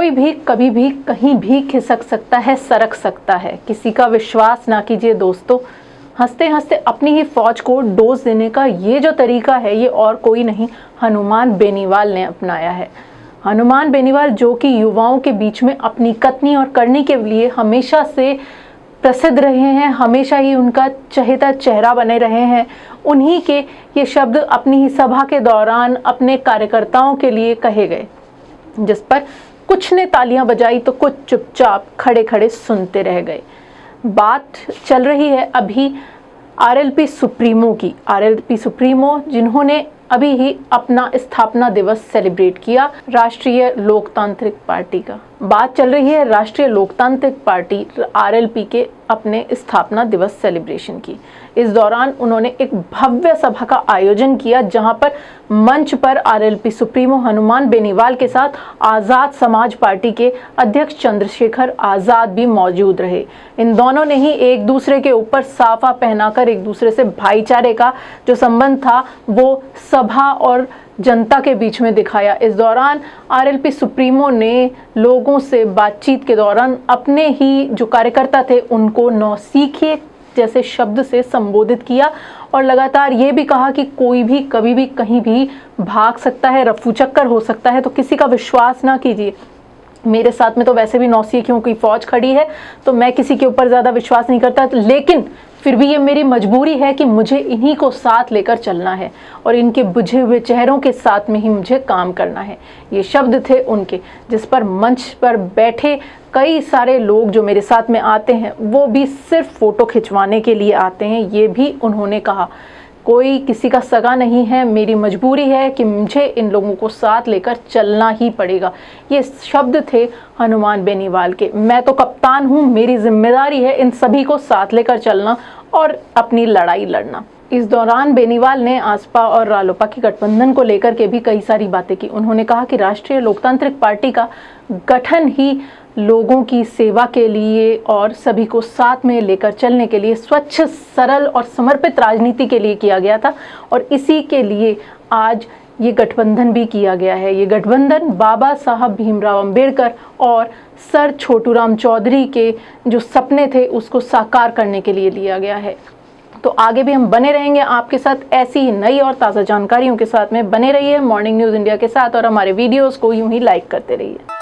कोई भी कभी भी कहीं भी खिसक सकता है, सरक सकता है। किसी का विश्वास ना कीजिए दोस्तों। हंसते हंसते अपनी ही फौज को डोज देने का ये जो तरीका है, ये और कोई नहीं, हनुमान बेनीवाल ने अपनाया है। हनुमान बेनीवाल जो कि युवाओं के बीच में अपनी कथनी और करनी के लिए हमेशा से प्रसिद्ध रहे हैं, हमेशा ही उनका चहेता चेहरा बने रहे हैं। उन्हीं के ये शब्द अपनी ही सभा के दौरान अपने कार्यकर्ताओं के लिए कहे गए, जिस पर कुछ ने तालियां बजाई तो कुछ चुपचाप खड़े खड़े सुनते रह गए। बात चल रही है अभी आरएलपी सुप्रीमो की। आरएलपी सुप्रीमो जिन्होंने अभी ही अपना स्थापना दिवस सेलिब्रेट किया, राष्ट्रीय लोकतांत्रिक पार्टी का। बात चल रही है राष्ट्रीय लोकतांत्रिक पार्टी आरएलपी के अपने स्थापना दिवस सेलिब्रेशन की। इस दौरान उन्होंने एक भव्य सभा का आयोजन किया, जहां पर मंच पर आरएलपी सुप्रीमो हनुमान बेनीवाल के साथ आज़ाद समाज पार्टी के अध्यक्ष चंद्रशेखर आज़ाद भी मौजूद रहे। इन दोनों ने ही एक दूसरे के ऊपर साफा पहनाकर एक दूसरे से भाईचारे का जो संबंध था वो सभा और जनता के बीच में दिखाया। इस दौरान आरएलपी सुप्रीमो ने लोगों से बातचीत के दौरान अपने ही जो कार्यकर्ता थे उनको नौसीखिए जैसे शब्द से संबोधित किया और लगातार ये भी कहा कि कोई भी कभी भी कहीं भी भाग सकता है, रफू चक्कर हो सकता है, तो किसी का विश्वास ना कीजिए। मेरे साथ में तो वैसे भी नौसिखियों की फौज खड़ी है, तो मैं किसी के ऊपर ज़्यादा विश्वास नहीं करता, लेकिन फिर भी ये मेरी मजबूरी है कि मुझे इन्हीं को साथ लेकर चलना है और इनके बुझे हुए चेहरों के साथ में ही मुझे काम करना है। ये शब्द थे उनके, जिस पर मंच पर बैठे कई सारे लोग जो मेरे साथ में आते हैं वो भी सिर्फ फ़ोटो खिंचवाने के लिए आते हैं, ये भी उन्होंने कहा। कोई किसी का सगा नहीं है, मेरी मजबूरी है कि मुझे इन लोगों को साथ लेकर चलना ही पड़ेगा। ये शब्द थे हनुमान बेनीवाल के। मैं तो कप्तान हूँ, मेरी जिम्मेदारी है इन सभी को साथ लेकर चलना और अपनी लड़ाई लड़ना। इस दौरान बेनीवाल ने आसपा और रालोपा के गठबंधन को लेकर के भी कई सारी बातें की। उन्होंने कहा कि राष्ट्रीय लोकतांत्रिक पार्टी का गठन ही लोगों की सेवा के लिए और सभी को साथ में लेकर चलने के लिए, स्वच्छ, सरल और समर्पित राजनीति के लिए किया गया था और इसी के लिए आज ये गठबंधन भी किया गया है। ये गठबंधन बाबा साहब भीमराव अंबेडकर और सर छोटूराम चौधरी के जो सपने थे उसको साकार करने के लिए लिया गया है। तो आगे भी हम बने रहेंगे आपके साथ ऐसी ही नई और ताज़ा जानकारियों के साथ में। बने रहिए मॉर्निंग न्यूज़ इंडिया के साथ और हमारे वीडियोज़ को यूं ही लाइक करते रहिए।